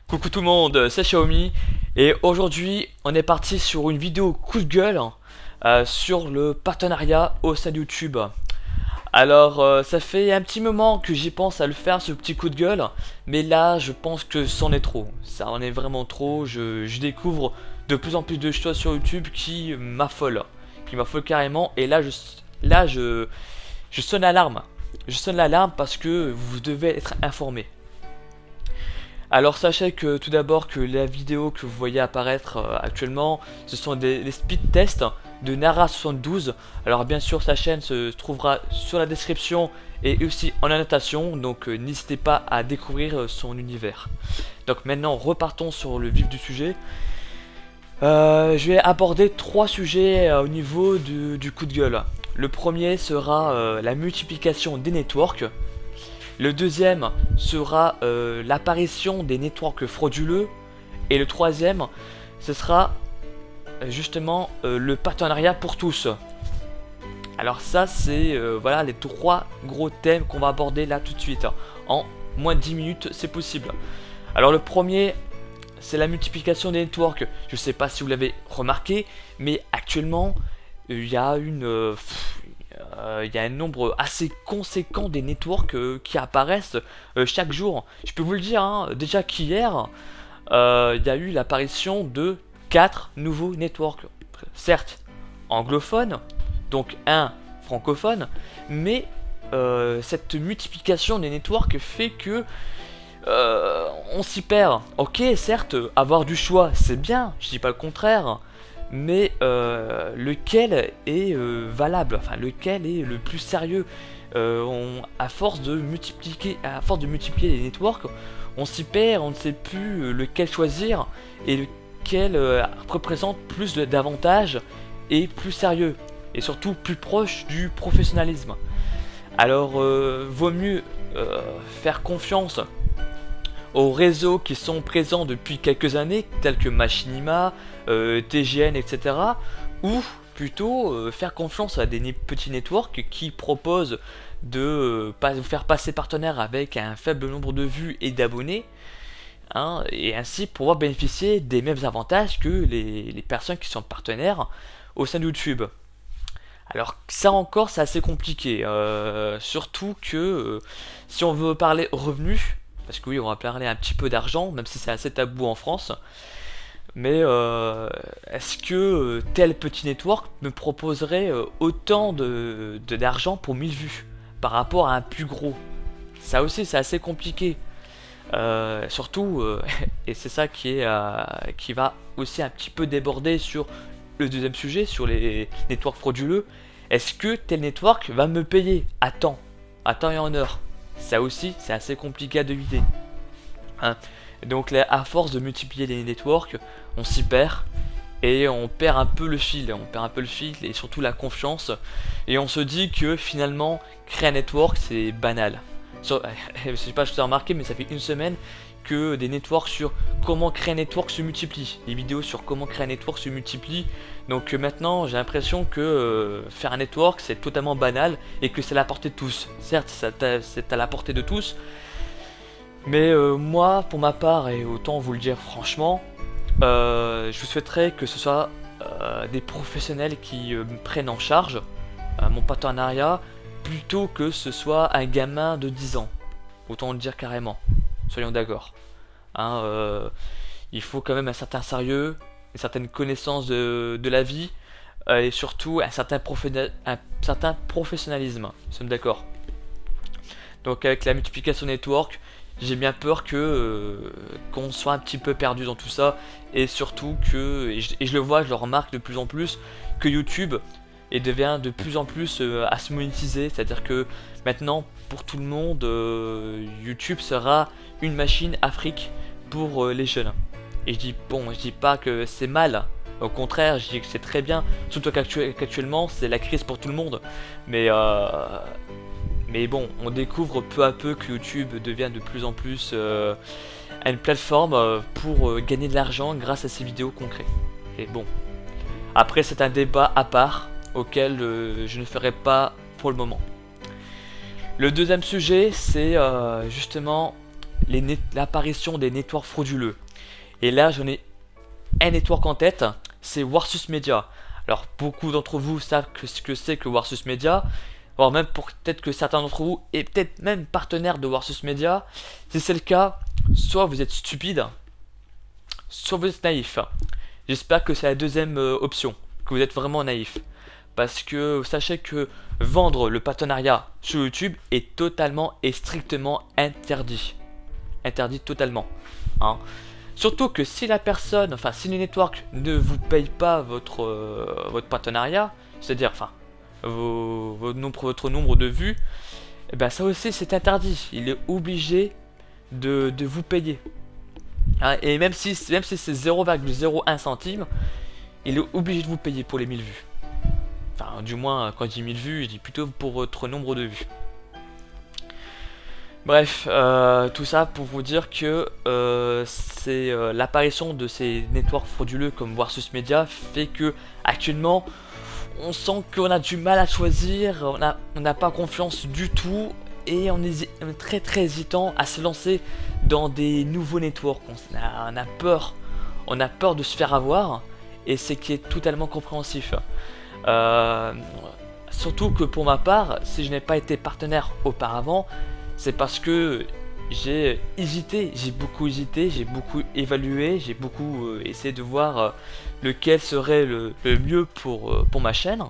Coucou tout le monde, c'est Xiaomi et aujourd'hui on est parti sur une vidéo coup de gueule sur le partenariat au sein de YouTube. Alors ça fait un petit moment que j'y pense à le faire, ce petit coup de gueule, mais là je pense que c'en est trop, ça en est vraiment trop. Je découvre de plus en plus de choses sur YouTube qui m'affolent carrément, et je sonne l'alarme. Je sonne l'alarme parce que vous devez être informé. Alors sachez que tout d'abord que la vidéo que vous voyez apparaître actuellement, ce sont des speed tests de Nara72. Alors bien sûr sa chaîne se trouvera sur la description et aussi en annotation, donc n'hésitez pas à découvrir son univers. Donc maintenant repartons sur le vif du sujet. Je vais aborder trois sujets au niveau du coup de gueule. Le premier sera la multiplication des networks. Le deuxième sera l'apparition des networks frauduleux. Et le troisième, ce sera justement le partenariat pour tous. Alors ça, c'est voilà les trois gros thèmes qu'on va aborder là tout de suite. En moins de 10 minutes, c'est possible. Alors le premier, c'est la multiplication des networks. Je sais pas si vous l'avez remarqué, mais actuellement, il y a un nombre assez conséquent des networks qui apparaissent chaque jour. Je peux vous le dire, hein, déjà qu'hier, il y a eu l'apparition de 4 nouveaux networks. Certes, anglophones, donc un francophone, mais cette multiplication des networks fait que on s'y perd. Ok, certes, avoir du choix, c'est bien, je dis pas le contraire, mais lequel est valable, enfin lequel est le plus sérieux. À force de multiplier les networks, on s'y perd, on ne sait plus lequel choisir et lequel représente plus d'avantages et plus sérieux et surtout plus proche du professionnalisme. Alors vaut mieux faire confiance aux réseaux qui sont présents depuis quelques années, tels que Machinima, TGN, etc. Ou plutôt faire confiance à des petits networks qui proposent de vous faire passer partenaire avec un faible nombre de vues et d'abonnés, hein, et ainsi pouvoir bénéficier des mêmes avantages que les personnes qui sont partenaires au sein de YouTube. Alors ça encore c'est assez compliqué, surtout que si on veut parler revenus, parce que oui, on va parler un petit peu d'argent, même si c'est assez tabou en France. Mais est-ce que tel petit network me proposerait autant d'argent pour 1000 vues par rapport à un plus gros? Ça aussi, c'est assez compliqué. Surtout, et c'est ça qui va aussi un petit peu déborder sur le deuxième sujet, sur les networks frauduleux. Est-ce que tel network va me payer à temps et en heure? Ça aussi, c'est assez compliqué à deviner. Hein. Donc là, à force de multiplier les networks, on s'y perd et on perd un peu le fil. On perd un peu le fil et surtout la confiance. Et on se dit que finalement, créer un network, c'est banal. Je sais pas si tu as remarqué, mais ça fait une semaine que des networks sur comment créer un network se multiplient. Les vidéos sur comment créer un network se multiplient. Donc maintenant j'ai l'impression que faire un network c'est totalement banal et que c'est à la portée de tous. Certes c'est à la portée de tous, mais moi pour ma part, et autant vous le dire franchement, je souhaiterais que ce soit des professionnels qui me prennent en charge mon partenariat plutôt que ce soit un gamin de 10 ans. Autant le dire carrément, soyons d'accord. Hein, il faut quand même un certain sérieux, une certaine connaissance de la vie et surtout un certain professionnalisme. Nous sommes d'accord. Donc avec la multiplication network, j'ai bien peur que qu'on soit un petit peu perdu dans tout ça et surtout que, et je le vois, je le remarque de plus en plus, que YouTube devient de plus en plus à se monétiser, c'est-à-dire que maintenant pour tout le monde YouTube sera une machine Afrique pour les jeunes. Et je dis pas que c'est mal, au contraire je dis que c'est très bien, surtout qu'actuellement c'est la crise pour tout le monde, mais bon, on découvre peu à peu que YouTube devient de plus en plus une plateforme pour gagner de l'argent grâce à ses vidéos concrètes. Et bon, après c'est un débat à part auquel je ne ferai pas pour le moment. Le deuxième sujet, c'est justement l'apparition des networks frauduleux. Et là, j'en ai un network en tête, c'est Warsus Media. Alors, beaucoup d'entre vous savent ce que c'est que Warsus Media, voire même peut-être que certains d'entre vous, et peut-être même partenaires de Warsus Media. Si c'est le cas, soit vous êtes stupide, soit vous êtes naïf. J'espère que c'est la deuxième option, que vous êtes vraiment naïf. Parce que sachez que vendre le partenariat sur YouTube est totalement et strictement interdit. Interdit totalement. Hein. Surtout que si la personne, enfin si le network ne vous paye pas votre partenariat, c'est-à-dire enfin votre nombre de vues, et ben ça aussi c'est interdit. Il est obligé de vous payer. Hein, et même si c'est 0,01 centime, il est obligé de vous payer pour les 1000 vues. Enfin, du moins, quand je dis 1000 vues, je dis plutôt pour votre nombre de vues. Bref, tout ça pour vous dire que c'est l'apparition de ces networks frauduleux comme Warsus Media fait que actuellement on sent qu'on a du mal à choisir, on n'a pas confiance du tout et on est très hésitant à se lancer dans des nouveaux networks. On a peur de se faire avoir et c'est qui est totalement compréhensif. Surtout que pour ma part, si je n'ai pas été partenaire auparavant, c'est parce que j'ai beaucoup hésité, j'ai beaucoup évalué, j'ai beaucoup essayé de voir lequel serait le mieux pour ma chaîne.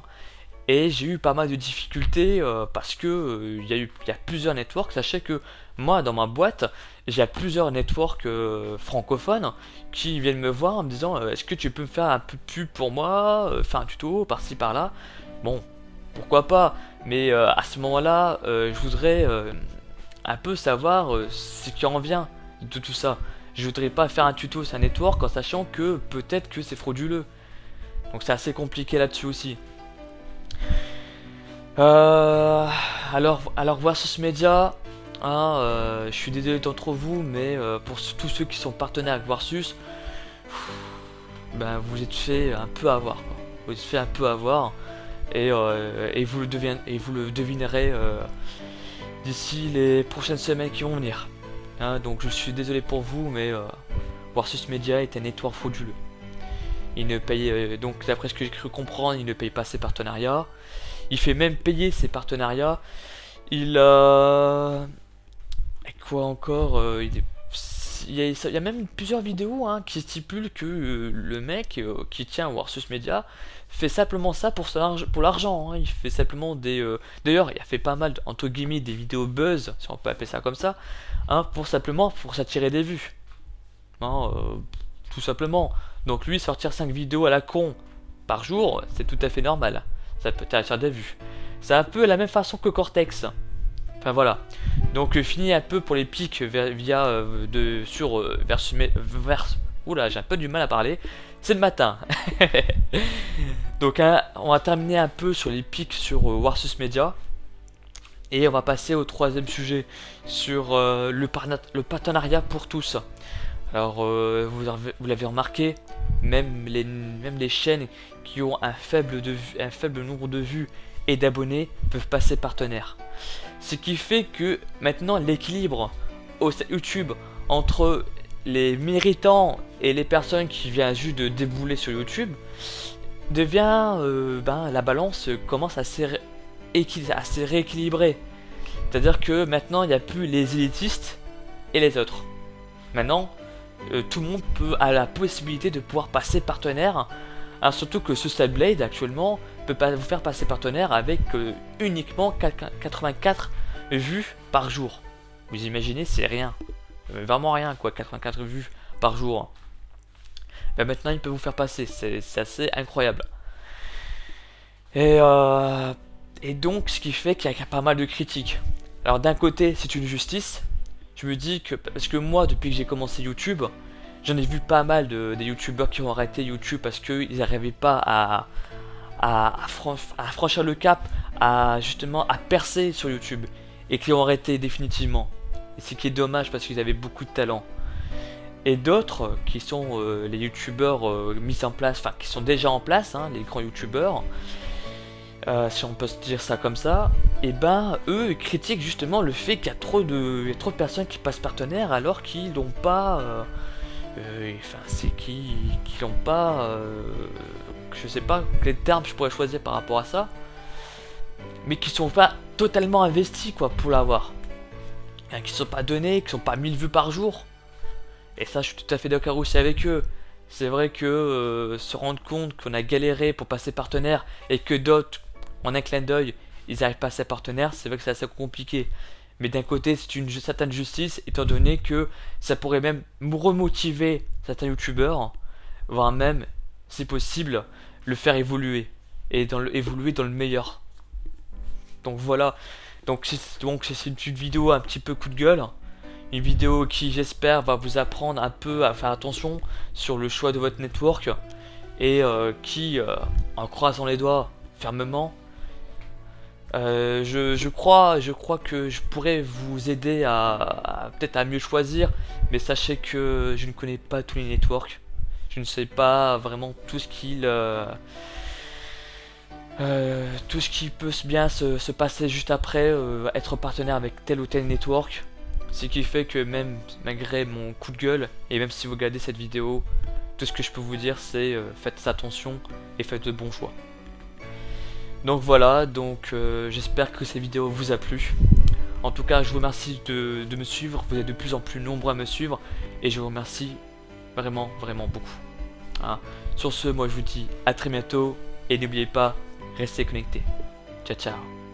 Et j'ai eu pas mal de difficultés parce que il y a plusieurs networks. Sachez que moi, dans ma boîte, j'ai plusieurs networks francophones qui viennent me voir en me disant est-ce que tu peux me faire un peu de pub pour moi, faire un tuto par-ci par-là. Bon, pourquoi pas, mais à ce moment-là, je voudrais un peu savoir ce qui en vient de tout ça. Je voudrais pas faire un tuto sur un network en sachant que peut-être que c'est frauduleux. Donc c'est assez compliqué là-dessus aussi. Alors Warsus Media, hein, je suis désolé d'entre vous, mais pour tous ceux qui sont partenaires avec Warsus, ben vous êtes fait un peu avoir. Quoi. Vous êtes fait un peu avoir et vous le devinerez d'ici les prochaines semaines qui vont venir. Hein, donc je suis désolé pour vous, mais Warsus Media est un network frauduleux. Il ne paye, donc d'après ce que j'ai cru comprendre, il ne paye pas ses partenariats. Il fait même payer ses partenariats. Il quoi encore il y a même plusieurs vidéos hein, qui stipulent que le mec qui tient Warsus Media fait simplement ça pour l'argent. Hein. Il fait simplement des... D'ailleurs, il a fait pas mal, entre guillemets, des vidéos buzz, si on peut appeler ça comme ça, hein, pour s'attirer des vues. Hein, tout simplement. Donc lui, sortir 5 vidéos à la con par jour, c'est tout à fait normal. Ça peut attirer des vues. C'est un peu la même façon que Cortex. Enfin voilà. Donc fini un peu pour les pics Oula, j'ai un peu du mal à parler. C'est le matin. Donc hein, on va terminer un peu sur les pics sur Warsus Media. Et on va passer au troisième sujet sur le partenariat pour tous. Alors vous l'avez remarqué, même les chaînes qui ont un faible nombre de vues et d'abonnés peuvent passer partenaires. Ce qui fait que maintenant l'équilibre au YouTube entre les méritants et les personnes qui viennent juste de débouler sur YouTube devient, la balance commence à se rééquilibrer. C'est-à-dire que maintenant il n'y a plus les élitistes et les autres. Maintenant tout le monde a la possibilité de pouvoir passer partenaire. Alors, surtout que Social Blade actuellement peut pas vous faire passer partenaire avec uniquement 84 vues par jour. Vous imaginez, c'est rien. Vraiment rien quoi, 84 vues par jour. Ben maintenant il peut vous faire passer, c'est assez incroyable. Et donc ce qui fait qu'il y a pas mal de critiques. Alors d'un côté c'est une justice. Je me dis que, parce que moi depuis que j'ai commencé YouTube, j'en ai vu pas mal des youtubeurs qui ont arrêté YouTube parce qu'ils n'arrivaient pas à franchir le cap, justement à percer sur YouTube, et qui ont arrêté définitivement. Et ce qui est dommage parce qu'ils avaient beaucoup de talent. Et d'autres qui sont les youtubeurs mis en place, enfin qui sont déjà en place, hein, les grands youtubeurs, si on peut se dire ça comme ça, et ben eux ils critiquent justement le fait qu'il y a trop de personnes qui passent partenaire alors qu'ils n'ont pas, enfin c'est qui n'ont pas, je sais pas quel terme je pourrais choisir par rapport à ça, mais qui sont pas totalement investis quoi pour l'avoir, hein, qui sont pas donnés, qui sont pas 1000 vues par jour, et ça je suis tout à fait d'accord aussi avec eux. C'est vrai que se rendre compte qu'on a galéré pour passer partenaire et que d'autres, en un clin d'œil, ils arrivent pas à passer partenaire, c'est vrai que c'est assez compliqué. Mais d'un côté, c'est une certaine justice, étant donné que ça pourrait même remotiver certains youtubeurs, voire même, si possible, le faire évoluer. Et évoluer dans le meilleur. Donc voilà. Donc c'est une petite vidéo un petit peu coup de gueule. Une vidéo qui, j'espère, va vous apprendre un peu à faire attention sur le choix de votre network. Et qui, en croisant les doigts fermement, je crois que je pourrais vous aider à peut-être à mieux choisir. Mais sachez que je ne connais pas tous les networks. Je ne sais pas vraiment tout ce qui peut bien se passer juste après être partenaire avec tel ou tel network. Ce qui fait que même malgré mon coup de gueule, et même si vous regardez cette vidéo, tout ce que je peux vous dire c'est faites attention et faites de bons choix. Donc voilà, j'espère que cette vidéo vous a plu. En tout cas je vous remercie de me suivre, vous êtes de plus en plus nombreux à me suivre, et je vous remercie vraiment beaucoup. Hein. Sur ce, moi je vous dis à très bientôt, et n'oubliez pas, restez connectés. Ciao ciao.